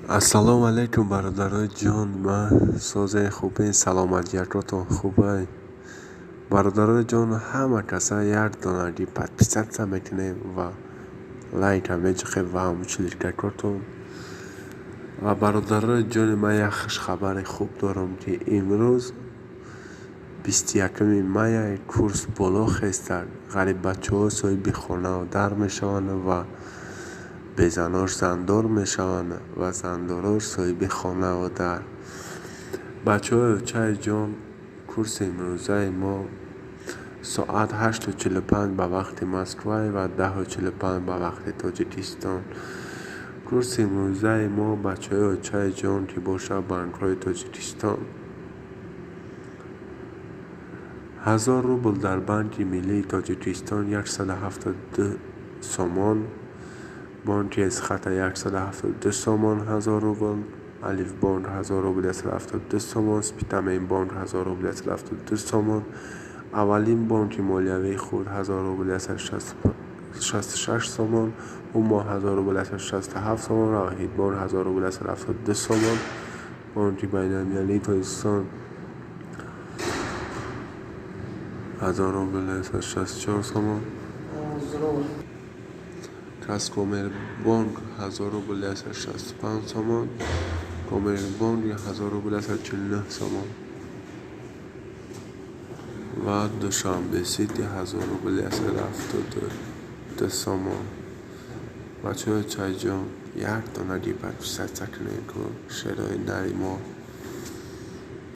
السلام علیکم برادرای جان. من سازه خوبه سلامتیتون خوبه برادرای جان. همه کسا یک دانگی подписаться میکنه و لایک هم میچخه و همچنین کارتون. و برادرای جان من یک خوش خبر خوب دارم که امروز 21 می کورس بالا خستن. غریب بچه ها صاحب خانه و در میشوند و بزناش زندار میشوند و زنداراش صاحب خانه و در. بچه های چای جان، کورس امروزه ما ساعت 8:45 به وقت مسکو و 10:45 به وقت تاجیکستان. کورس امروزه ما بچه های چای جان که باشه بانک‌های تاجیکستان 1000 روبل در بانک ملی تاجیکستان 172 سومان، بانک اسخط 172 سومان 1000 روبل، الف بانک 1000 روبل 172 سومان، سپیتامین بانک 1000 روبل 172 سومان، اولین بانک مالیوی خود 1000 روبل 166 سومان، اوما 1000 روبل 167 سومان، راهید بانک 1000 روبل 172 سومان، بانک بین‌المللی تاجیکستان 1000 روبل 164 سومان، کاسکومر بانک 1000 روبل 165 سومان، کومر بانک 1000 روبل 149 سومان و دوشنبه سیتی 1000 روبل 172 سومان. بچه های چای جان یک دانگی podписаться کنید که شعرهای نری ما